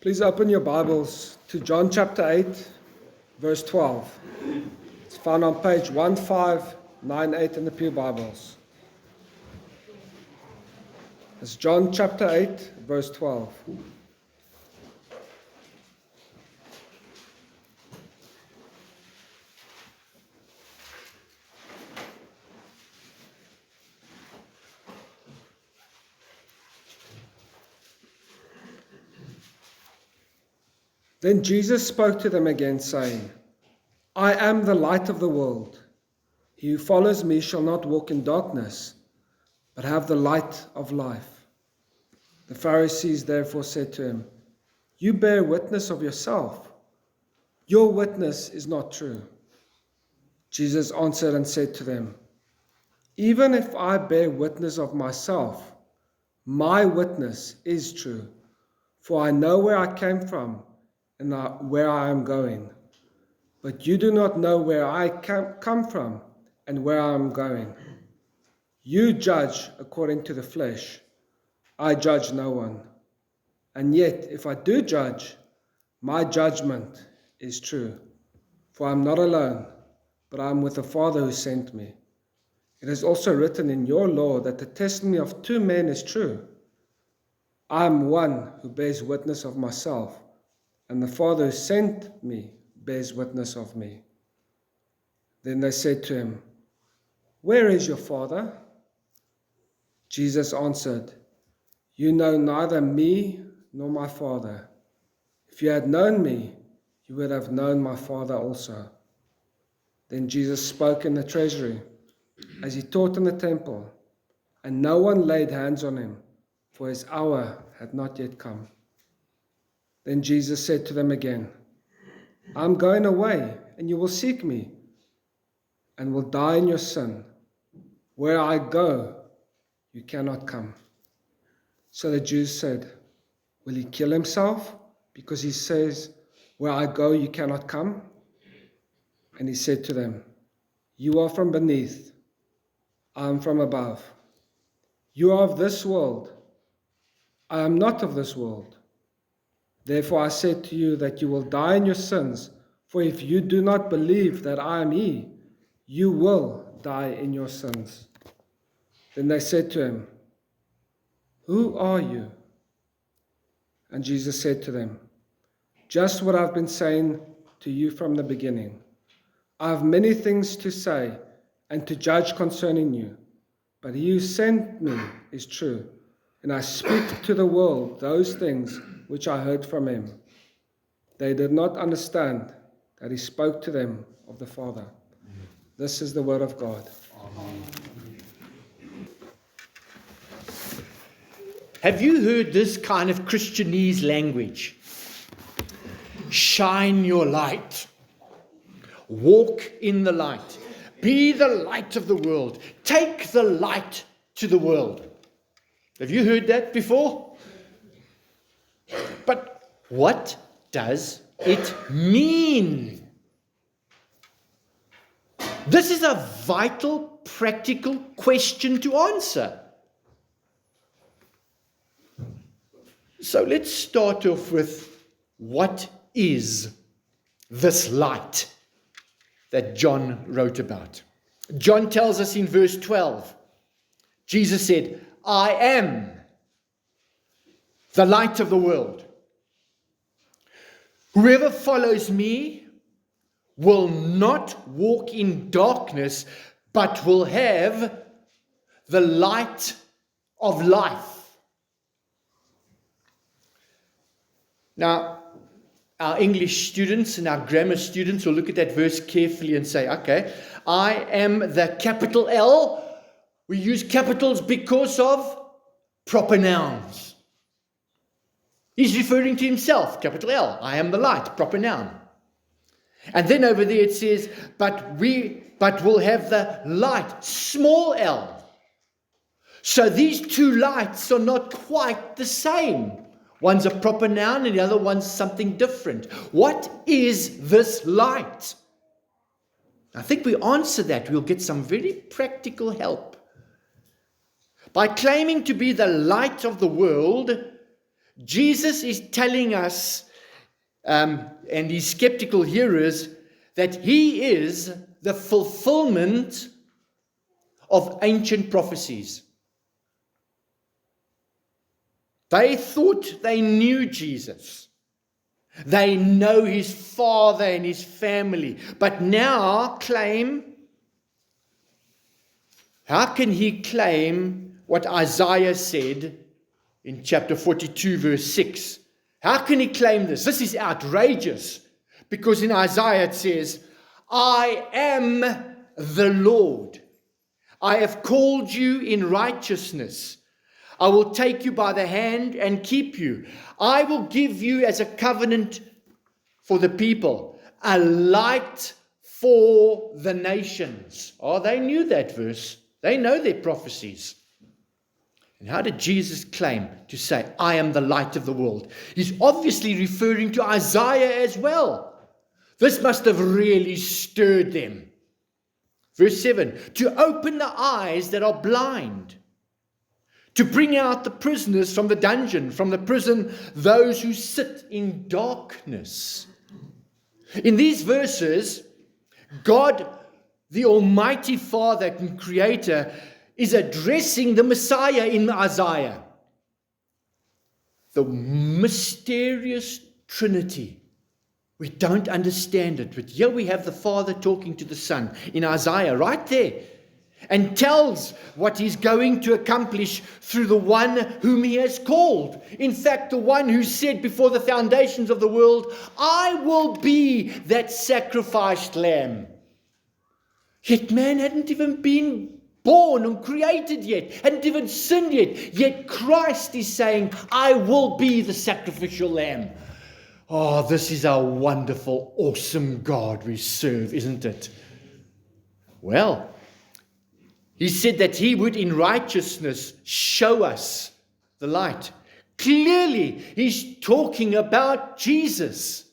Please open your Bibles to John chapter 8, verse 12. It's found on page 1598 in the Pew Bibles. It's John chapter 8, verse 12. Then Jesus spoke to them again, saying, I am the light of the world. He who follows me shall not walk in darkness, but have the light of life. The Pharisees therefore said to him, You bear witness of yourself. Your witness is not true. Jesus answered and said to them, Even if I bear witness of myself, my witness is true, for I know where I came from and where I am going. But you do not know where I come from and where I am going. You judge according to the flesh. I judge no one. And yet, if I do judge, my judgment is true. For I am not alone, but I am with the Father who sent me. It is also written in your law that the testimony of two men is true. I am one who bears witness of myself, and the Father who sent me bears witness of me. Then they said to him, Where is your Father? Jesus answered, You know neither me nor my Father. If you had known me, you would have known my Father also. Then Jesus spoke in the treasury, as he taught in the temple, and no one laid hands on him, for his hour had not yet come. Then Jesus said to them again, I am going away, and you will seek me, and will die in your sin. Where I go, you cannot come. So the Jews said, Will he kill himself, because he says, Where I go, you cannot come? And he said to them, You are from beneath, I am from above. You are of this world, I am not of this world. Therefore I said to you that you will die in your sins, for if you do not believe that I am he, you will die in your sins. Then they said to him, Who are you? And Jesus said to them, Just what I've been saying to you from the beginning. I have many things to say and to judge concerning you, but he who sent me is true, and I speak to the world those things which I heard from him. They did not understand that he spoke to them of the Father. This is the word of God. Amen. Have you heard this kind of Christianese language? Shine your light. Walk in the light. Be the light of the world. Take the light to the world. Have you heard that before? But what does it mean? This is a vital, practical question to answer. So let's start off with, what is this light that John wrote about? John tells us in verse 12, Jesus said, I am the light of the world. Whoever follows me will not walk in darkness, but will have the light of life. Now, our English students and our grammar students will look at that verse carefully and say, okay, I am the capital L. We use capitals because of proper nouns. He's referring to himself, capital L. I am the light, proper noun. And then over there it says, but we'll have the light, small l. So these two lights are not quite the same. One's a proper noun and the other one's something different. What is this light? I think we answer that, we'll get some very practical help. By claiming to be the light of the world, Jesus is telling us, and his skeptical hearers, that he is the fulfillment of ancient prophecies. They thought they knew Jesus. They know his father and his family, but now how can he claim what Isaiah said in chapter 42, verse 6? How can he claim this? This is outrageous, because in Isaiah it says, I am the Lord. I have called you in righteousness. I will take you by the hand and keep you. I will give you as a covenant for the people, a light for the nations. Oh, they knew that verse. They know their prophecies. And how did Jesus claim to say, I am the light of the world? He's obviously referring to Isaiah as well. This must have really stirred them. Verse 7, to open the eyes that are blind, to bring out the prisoners from the dungeon, from the prison, those who sit in darkness. In these verses, God, the Almighty Father and Creator, is addressing the Messiah in Isaiah. The mysterious Trinity. We don't understand it, but here we have the Father talking to the Son in Isaiah, right there, and tells what he's going to accomplish through the one whom he has called. In fact, the one who said before the foundations of the world, I will be that sacrificed lamb. Yet man hadn't even been born and created yet, hadn't even sinned yet. Yet Christ is saying, I will be the sacrificial lamb. Oh, this is a wonderful, awesome God we serve, isn't it? Well, he said that he would in righteousness show us the light. Clearly, he's talking about Jesus.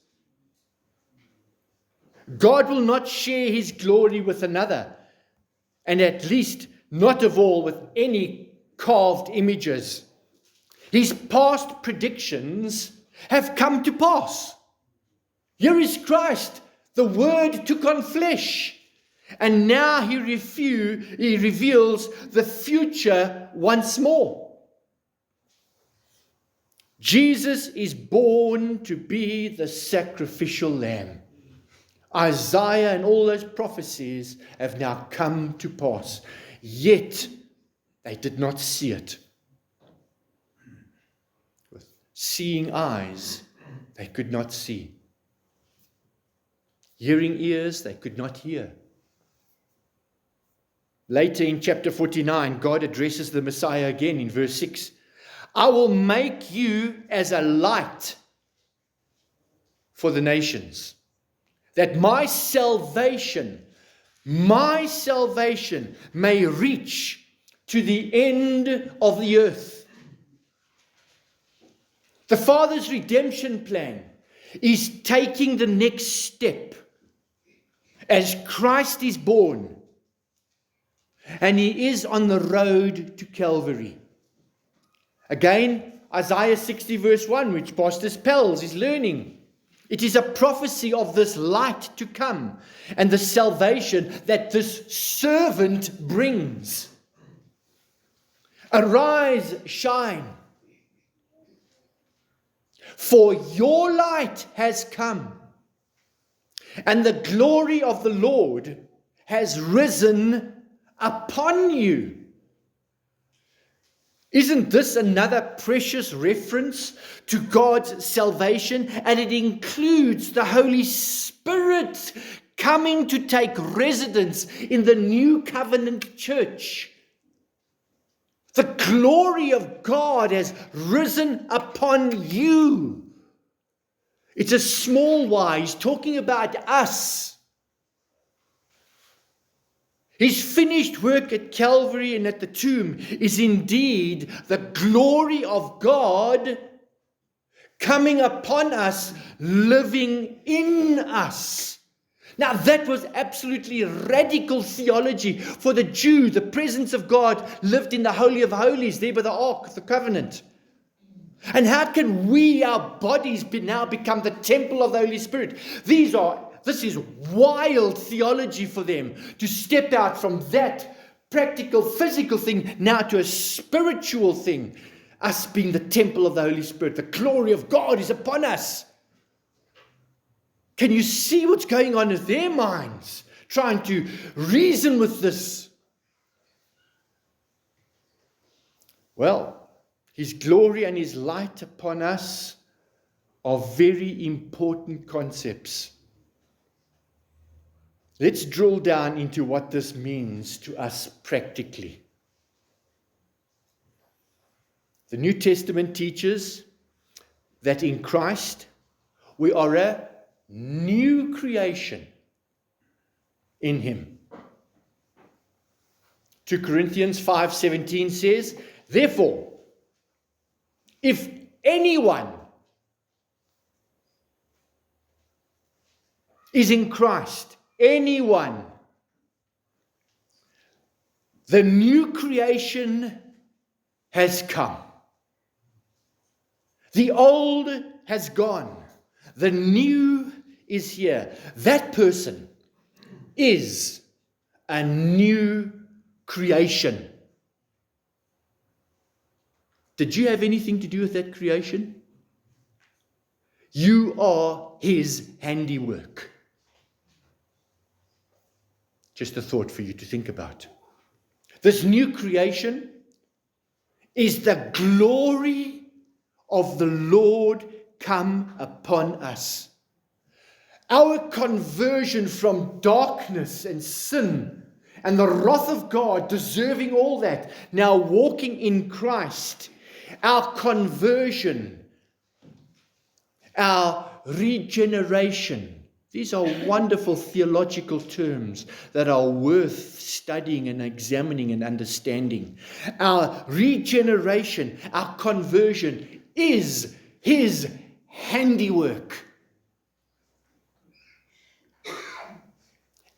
God will not share his glory with another, and at least not of all with any carved images. His past predictions have come to pass. Here is Christ, the Word took on flesh. And now he reveals the future once more. Jesus is born to be the sacrificial lamb. Isaiah and all those prophecies have now come to pass. Yet they did not see it. With seeing eyes, they could not see. Hearing ears, they could not hear. Later in chapter 49, God addresses the Messiah again in verse 6. I will make you as a light for the nations, that my salvation may reach to the end of the earth. The Father's redemption plan is taking the next step as Christ is born. And he is on the road to Calvary. Again, Isaiah 60 verse 1, which Pastor Pels is learning. It is a prophecy of this light to come and the salvation that this servant brings. Arise, shine, for your light has come, and the glory of the Lord has risen upon you. Isn't this another precious reference to God's salvation? And it includes the Holy Spirit coming to take residence in the new covenant church. The glory of God has risen upon you. It's a small y. He's talking about us. His finished work at Calvary and at the tomb is indeed the glory of God coming upon us, living in us. Now that was absolutely radical theology for the Jew. The presence of God lived in the Holy of Holies, there by the Ark of the Covenant. And how can we, our bodies, now become the temple of the Holy Spirit? This is wild theology for them, to step out from that practical, physical thing now to a spiritual thing. Us being the temple of the Holy Spirit. The glory of God is upon us. Can you see what's going on in their minds? Trying to reason with this. Well, His glory and His light upon us are very important concepts. Let's drill down into what this means to us practically. The New Testament teaches that in Christ we are a new creation in Him. 2 Corinthians 5:17 says, therefore, if anyone is in Christ, anyone, the new creation has come. The old has gone. The new is here. That person is a new creation. Did you have anything to do with that creation? You are His handiwork. Just a thought for you to think about. This new creation is the glory of the Lord come upon us. Our conversion from darkness and sin and the wrath of God, deserving all that, now walking in Christ, our conversion, our regeneration. These are wonderful theological terms that are worth studying and examining and understanding. Our regeneration, our conversion is His handiwork.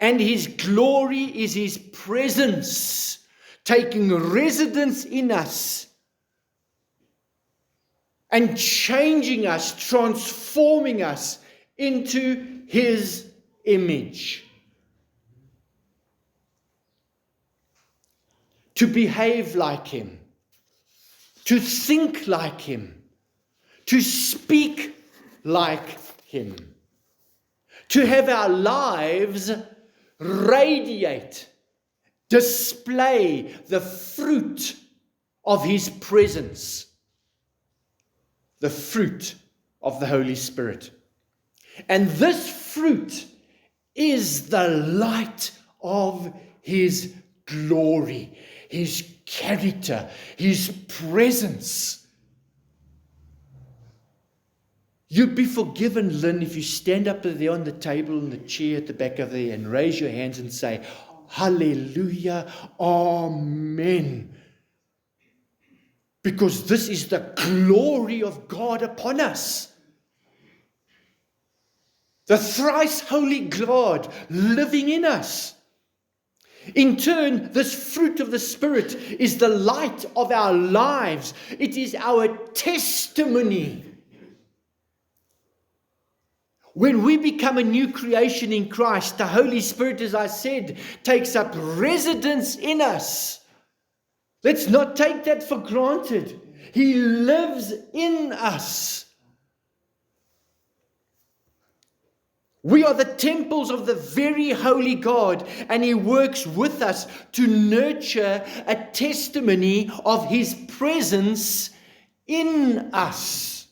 And His glory is His presence, taking residence in us and changing us, transforming us into His image. To behave like Him, to think like Him, to speak like Him, to have our lives radiate, display the fruit of His presence, the fruit of the Holy Spirit. And this fruit is the light of His glory, His character, His presence. You'd be forgiven, Lynn, if you stand up there on the table in the chair at the back of there and raise your hands and say, Hallelujah, Amen. Because this is the glory of God upon us. The thrice holy God living in us. In turn, this fruit of the Spirit is the light of our lives. It is our testimony. When we become a new creation in Christ, the Holy Spirit, as I said, takes up residence in us. Let's not take that for granted. He lives in us. We are the temples of the very holy God, and He works with us to nurture a testimony of His presence in us.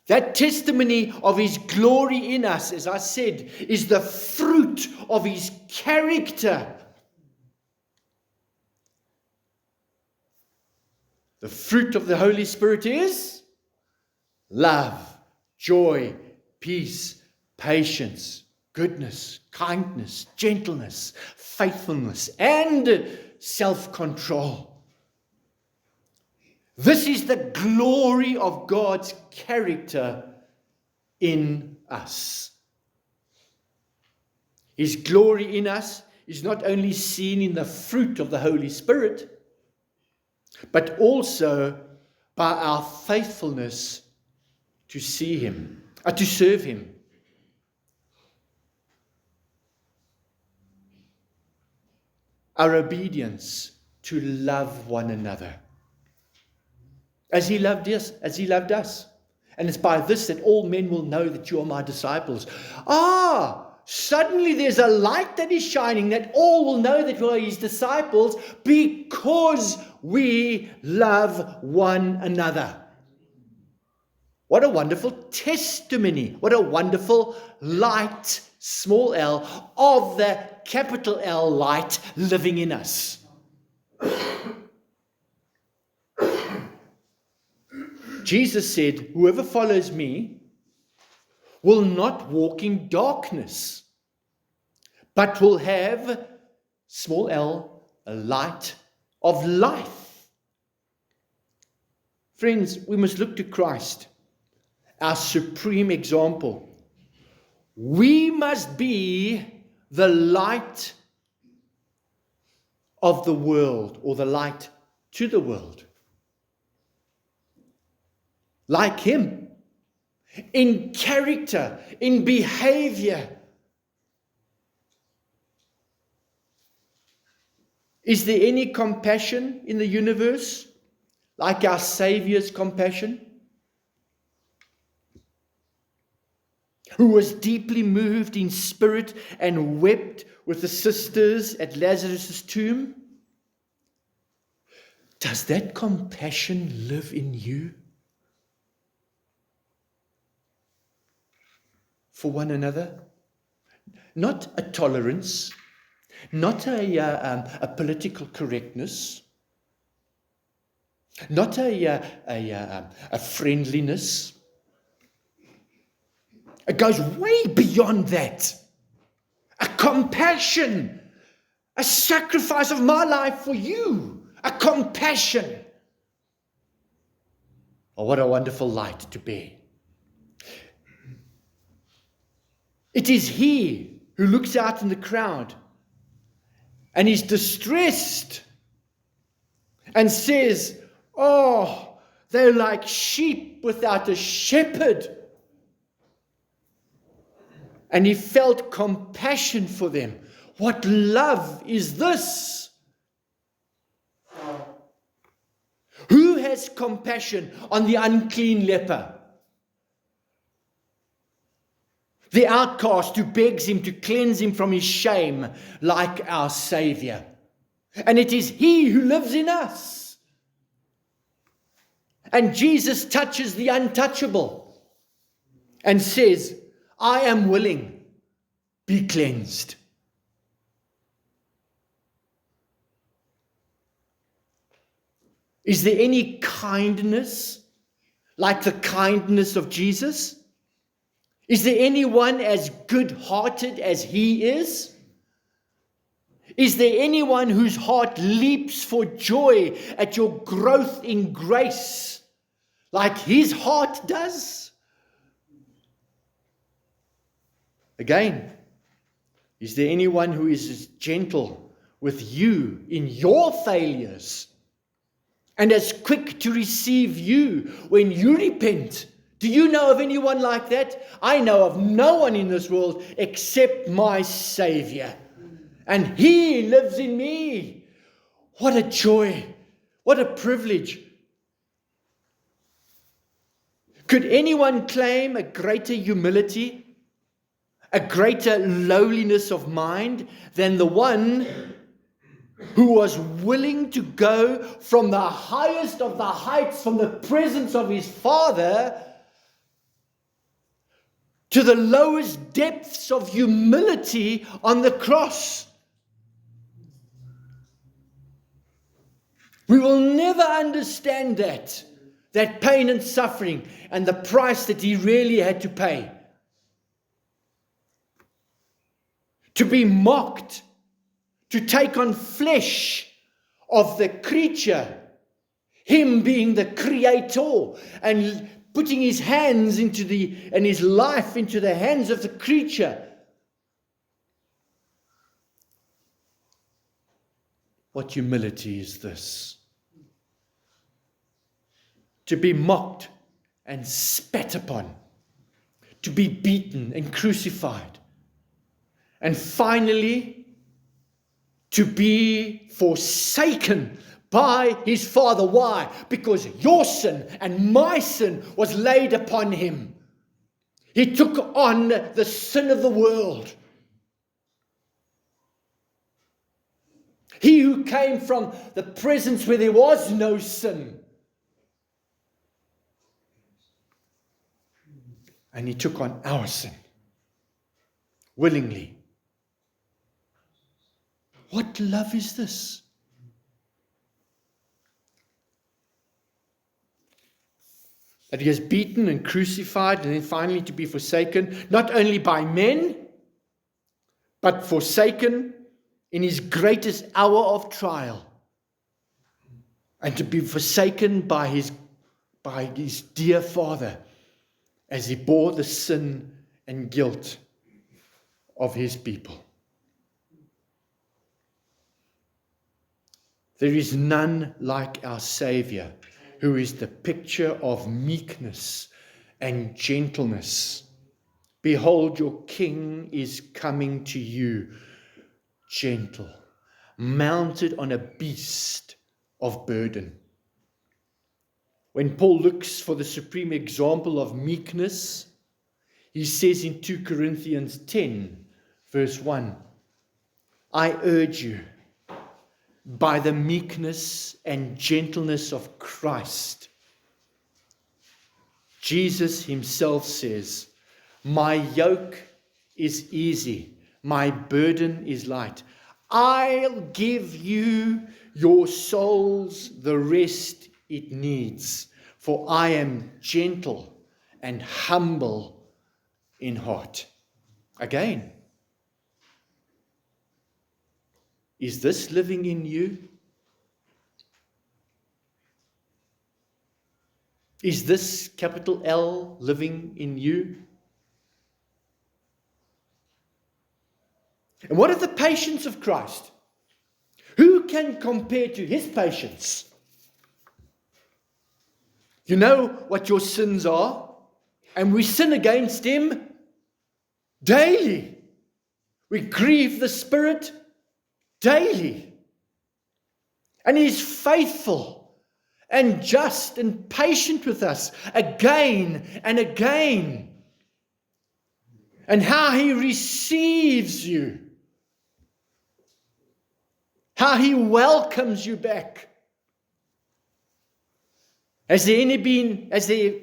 That testimony of His glory in us, as I said, is the fruit of His character. The fruit of the Holy Spirit is love, joy, peace, patience, goodness, kindness, gentleness, faithfulness, and self-control. This is the glory of God's character in us. His glory in us is not only seen in the fruit of the Holy Spirit, but also by our faithfulness to see him, to serve him. Our obedience to love one another as he loved us. And it's by this that all men will know that you are my disciples. Suddenly there's a light that is shining that all will know that we are his disciples because we love one another. What a wonderful testimony. What a wonderful light, small l, of the capital L light living in us. Jesus said, whoever follows me will not walk in darkness, but will have, small l, a light of life. Friends, we must look to Christ, our supreme example. We must be the light of the world, or the light to the world. Like him, in character, in behavior. Is there any compassion in the universe like our Savior's compassion? Who was deeply moved in spirit and wept with the sisters at Lazarus' tomb? Does that compassion live in you? For one another? Not a tolerance, not a political correctness, not a friendliness. It goes way beyond that. A compassion, a sacrifice of my life for you, a compassion. Oh, what a wonderful light to bear. It is he who looks out in the crowd and is distressed and says, oh, they're like sheep without a shepherd. And he felt compassion for them. What love is this? Who has compassion on the unclean leper? The outcast who begs him to cleanse him from his shame, like our Savior. And it is he who lives in us. And Jesus touches the untouchable and says, I am willing, be cleansed. Is there any kindness like the kindness of Jesus? Is there anyone as good-hearted as he is? Is there anyone whose heart leaps for joy at your growth in grace like his heart does? Again, is there anyone who is as gentle with you in your failures and as quick to receive you when you repent? Do you know of anyone like that? I know of no one in this world except my Savior. And he lives in me. What a joy. What a privilege. Could anyone claim a greater humility, a greater lowliness of mind than the one who was willing to go from the highest of the heights, from the presence of his Father, to the lowest depths of humility on the cross? We will never understand that pain and suffering and the price that he really had to pay. To be mocked, to take on flesh of the creature, him being the creator and putting his hands and his life into the hands of the creature. What humility is this? to be mocked and spat upon, to be beaten and crucified, and finally to be forsaken by his Father. Why? Because your sin and my sin was laid upon him. He took on the sin of the world. He who came from the presence where there was no sin. And he took on our sin willingly. What love is this? That he has beaten and crucified and then finally to be forsaken, not only by men, but forsaken in his greatest hour of trial. And to be forsaken by his dear Father as he bore the sin and guilt of his people. There is none like our Savior, who is the picture of meekness and gentleness. Behold, your King is coming to you, gentle, mounted on a beast of burden. When Paul looks for the supreme example of meekness, he says in 2 Corinthians 10, verse 1, I urge you, by the meekness and gentleness of Christ. Jesus himself says, my yoke is easy, my burden is light. I'll give you your souls the rest it needs, for I am gentle and humble in heart. Again, is this living in you? Is this capital L living in you? And what of the patience of Christ? Who can compare to his patience? You know what your sins are, and we sin against him daily. We grieve the Spirit daily. And he is faithful and just and patient with us again and again. And how he receives you. How he welcomes you back. Has there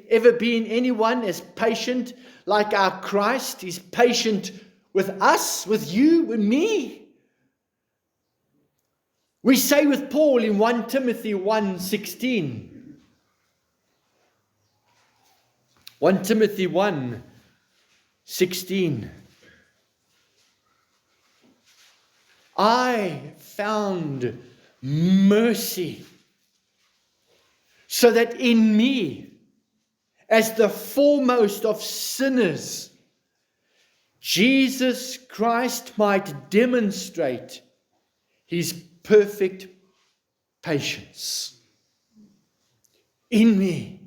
ever been anyone as patient like our Christ? He's patient with us, with you, with me. We say with Paul in 1 Timothy 1:16. 1 Timothy 1:16. I found mercy, so that in me, as the foremost of sinners, Jesus Christ might demonstrate his perfect patience in me.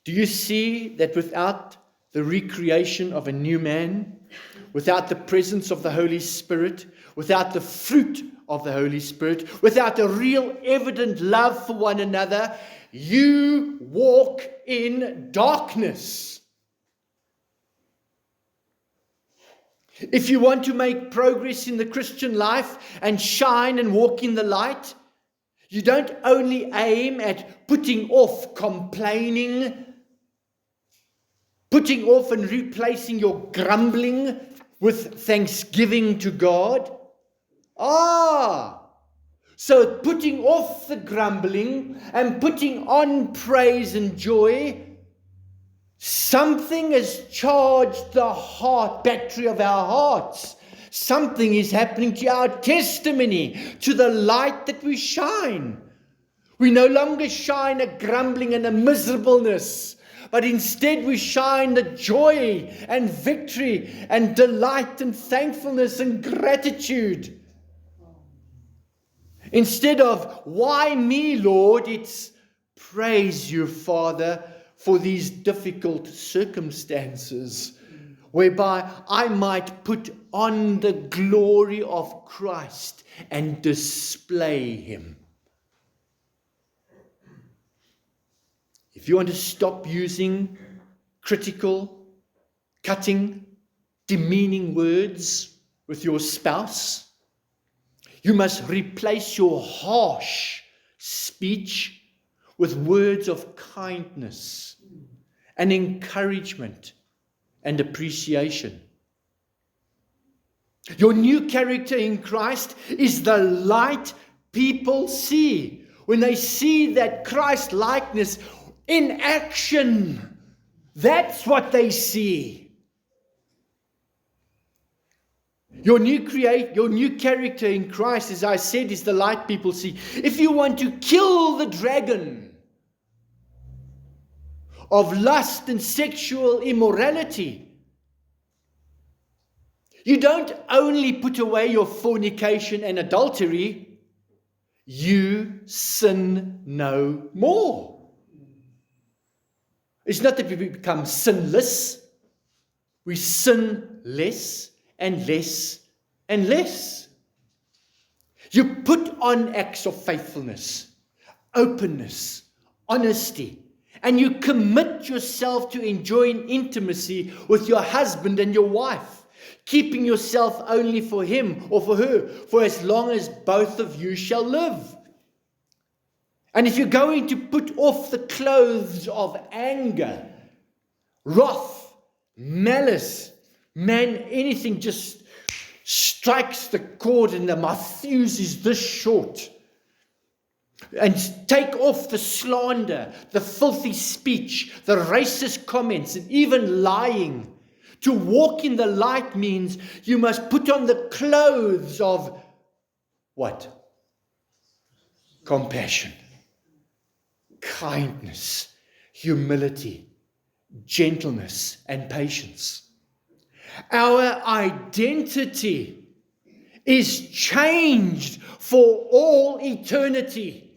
Do you see that without the recreation of a new man, without the presence of the Holy Spirit, without the fruit of the Holy Spirit, without a real evident love for one another, you walk in darkness? If you want to make progress in the Christian life and shine and walk in the light, you don't only aim at putting off complaining, putting off and replacing your grumbling with thanksgiving to God. So putting off the grumbling and putting on praise and joy, something has charged the heart battery of our hearts. Something is happening to our testimony, to the light that we shine. We no longer shine a grumbling and a miserableness, but instead we shine the joy and victory and delight and thankfulness and gratitude. Instead of, why me, Lord? It's, praise you, Father, for these difficult circumstances, whereby I might put on the glory of Christ and display him. If you want to stop using critical, cutting, demeaning words with your spouse, you must replace your harsh speech with words of kindness and encouragement and appreciation. Your new character in Christ is the light people see. When they see that Christ likeness in action, that's what they see. Your new character in Christ, as I said, is the light people see. If you want to kill the dragon of lust and sexual immorality, you don't only put away your fornication and adultery, you sin no more. It's not that we become sinless, we sin less and less and less. You put on acts of faithfulness, openness, honesty, and you commit yourself to enjoying intimacy with your husband and your wife, keeping yourself only for him or for her, for as long as both of you shall live. And if you're going to put off the clothes of anger, wrath, malice, man, anything just strikes the chord and my fuse is this short. And take off the slander, the filthy speech, the racist comments, and even lying. To walk in the light means you must put on the clothes of what? Compassion, kindness, humility, gentleness, and patience. Our identity is changed for all eternity.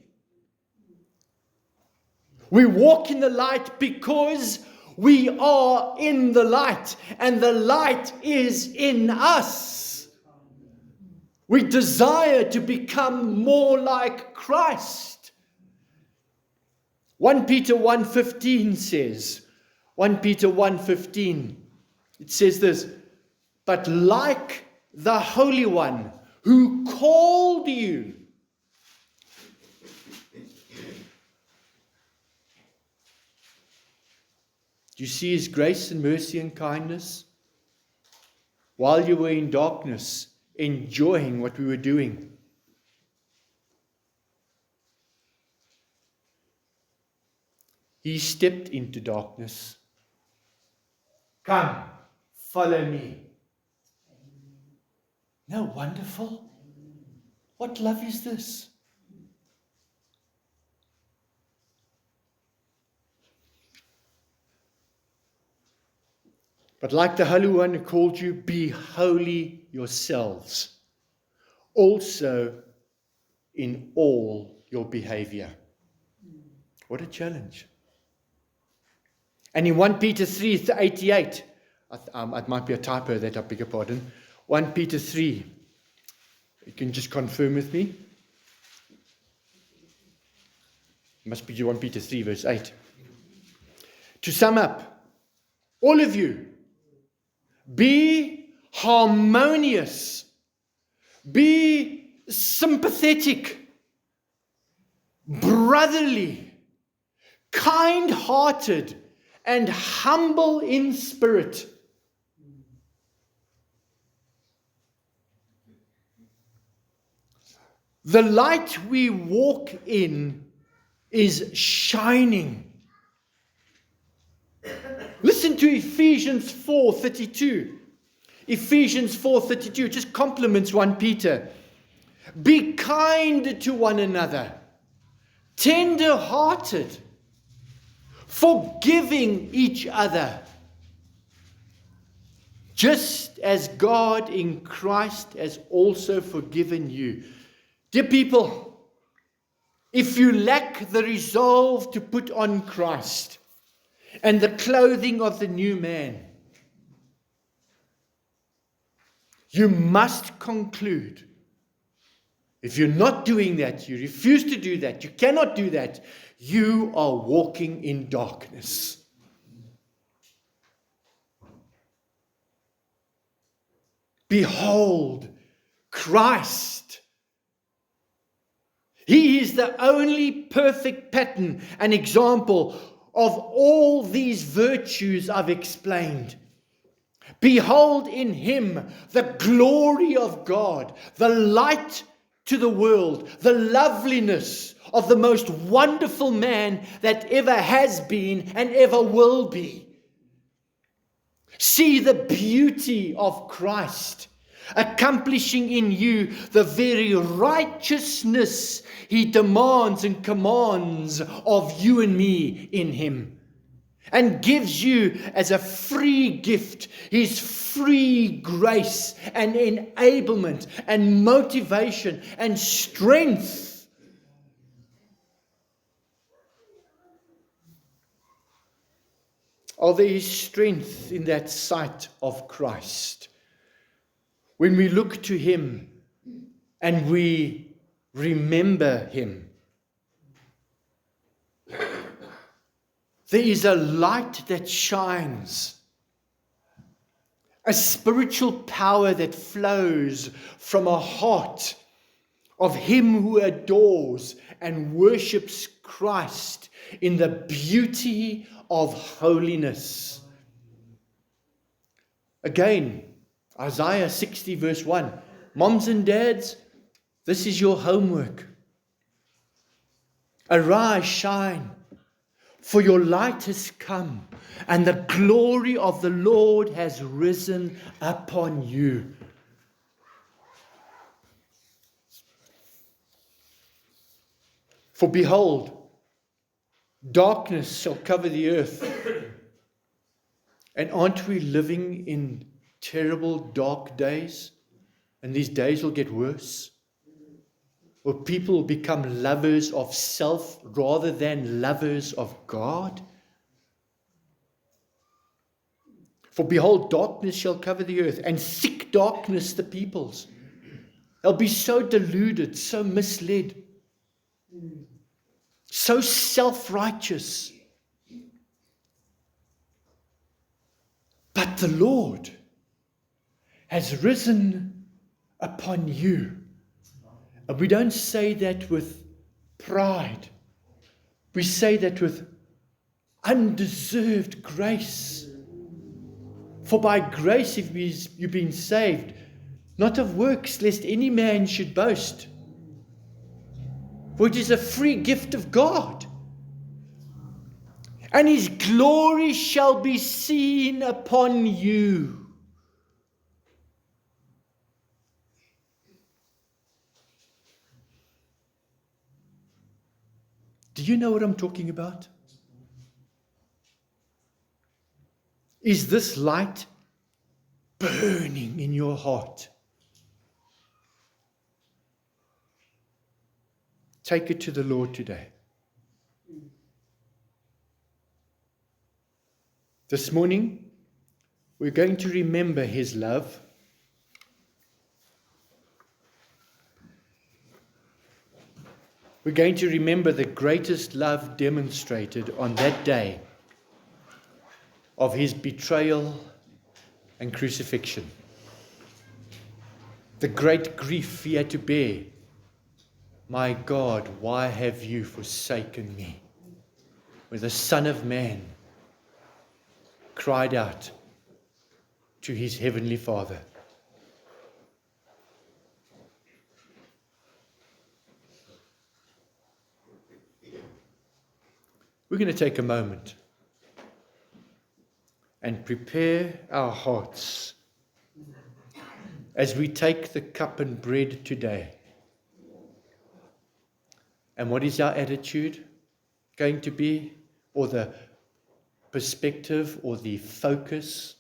We walk in the light because we are in the light, and the light is in us. We desire to become more like Christ. 1 Peter 1:15 says, 1 Peter 1:15, it says this, but like the Holy One who called you. Do you see his grace and mercy and kindness? While you were in darkness, enjoying what we were doing. He stepped into darkness. Come, follow me. No, wonderful. What love is this? But like the Holy One who called you, be holy yourselves, also in all your behavior. What a challenge. And in 1 Peter 3:88, it might be a typo that, I beg your pardon. 1 Peter 3, you can just confirm with me. It must be 1 Peter 3 verse 8. To sum up, all of you, be harmonious, be sympathetic, brotherly, kind-hearted, and humble in spirit. The light we walk in is shining. Listen to Ephesians 4:32. Ephesians 4:32 just complements 1 Peter. Be kind to one another, tender-hearted, forgiving each other, just as God in Christ has also forgiven you. Dear people, if you lack the resolve to put on Christ and the clothing of the new man, you must conclude, if you're not doing that, you refuse to do that, you cannot do that, you are walking in darkness. Behold, Christ. He is the only perfect pattern and example of all these virtues I've explained. Behold in him the glory of God, the light to the world, the loveliness of the most wonderful man that ever has been and ever will be. See the beauty of Christ, accomplishing in you the very righteousness he demands and commands of you and me in him, and gives you as a free gift his free grace and enablement and motivation and strength. Oh, there is strength in that sight of Christ. When we look to him and we remember him, there is a light that shines, a spiritual power that flows from a heart of him who adores and worships Christ in the beauty of holiness. Again, Isaiah 60 verse 1. Moms and dads, this is your homework. Arise, shine, for your light has come, and the glory of the Lord has risen upon you. For behold, darkness shall cover the earth. And aren't we living in terrible dark days? And these days will get worse. Where people will become lovers of self rather than lovers of God. For behold, darkness shall cover the earth, and thick darkness the peoples. They'll be so deluded, so misled, so self-righteous. But the Lord has risen upon you. And we don't say that with pride. We say that with undeserved grace. For by grace have you've been saved, not of works, lest any man should boast. For it is a free gift of God. And his glory shall be seen upon you. Do you know what I'm talking about? Is this light burning in your heart? Take it to the Lord today. This morning, we're going to remember his love. We're going to remember the greatest love demonstrated on that day of his betrayal and crucifixion. The great grief he had to bear. My God, why have you forsaken me? Where the Son of Man cried out to his heavenly Father. We're going to take a moment and prepare our hearts as we take the cup and bread today. And what is our attitude going to be, or the perspective, or the focus?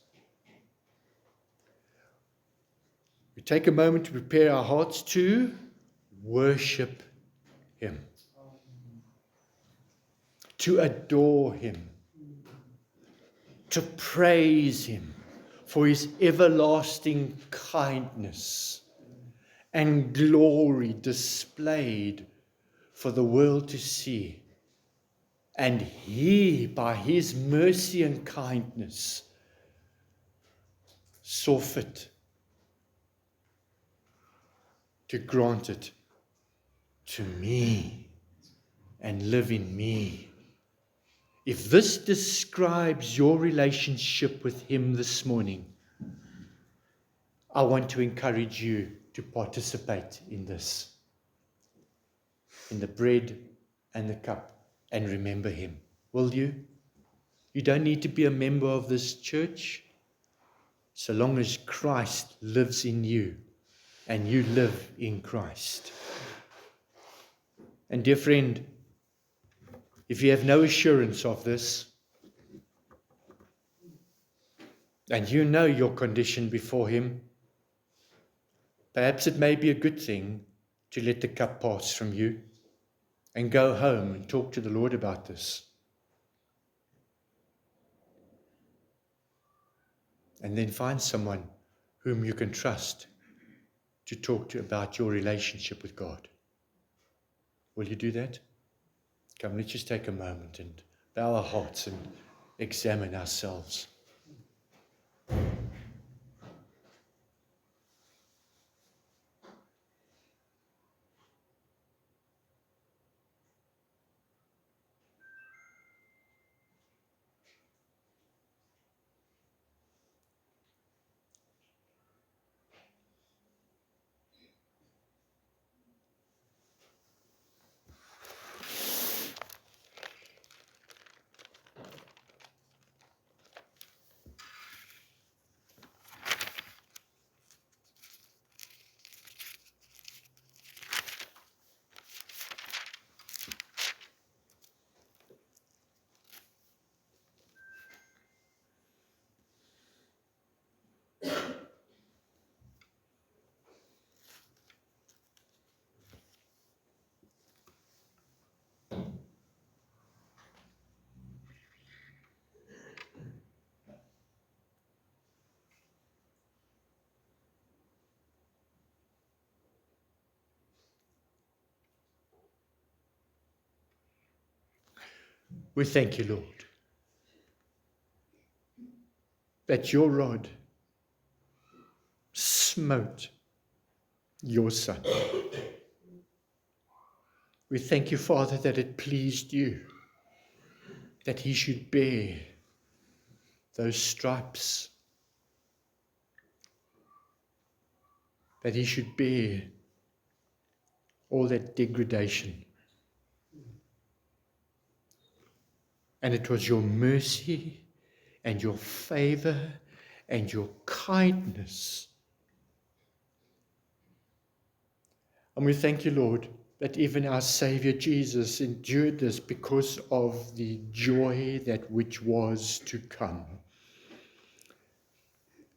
We take a moment to prepare our hearts to worship him. to adore him, to praise him for his everlasting kindness and glory displayed for the world to see. And he, by his mercy and kindness, saw fit to grant it to me and live in me. If this describes your relationship with him this morning, I want to encourage you to participate in this, in the bread and the cup, and remember him. Will you? You don't need to be a member of this church, so long as Christ lives in you and you live in Christ. And dear friend, if you have no assurance of this, and you know your condition before him, perhaps it may be a good thing to let the cup pass from you and go home and talk to the Lord about this. And then find someone whom you can trust to talk to about your relationship with God. Will you do that? Come, let's just take a moment and bow our hearts and examine ourselves. We thank you, Lord, that your rod smote your Son. We thank you, Father, that it pleased you that he should bear those stripes, that he should bear all that degradation. And it was your mercy and your favor and your kindness. And we thank you, Lord, that even our Savior Jesus endured this because of the joy that which was to come.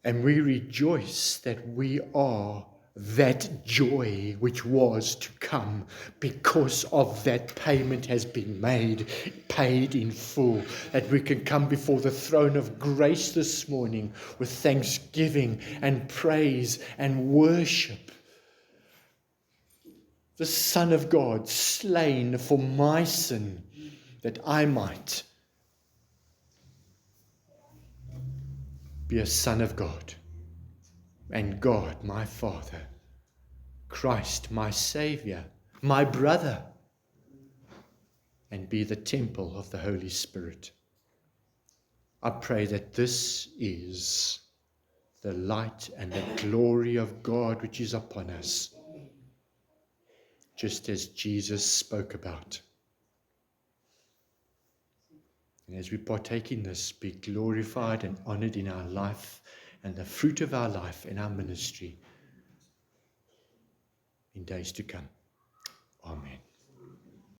And we rejoice that we are that joy which was to come, because of that payment has been made, paid in full, that we can come before the throne of grace this morning with thanksgiving and praise and worship. The Son of God slain for my sin, that I might be a son of God, and God my Father, Christ my Savior, my brother, and be the temple of the Holy Spirit. I pray that this is the light and the glory of God which is upon us, just as Jesus spoke about. And as we partake in this, be glorified and honored in our life and the fruit of our life in our ministry in days to come. Amen.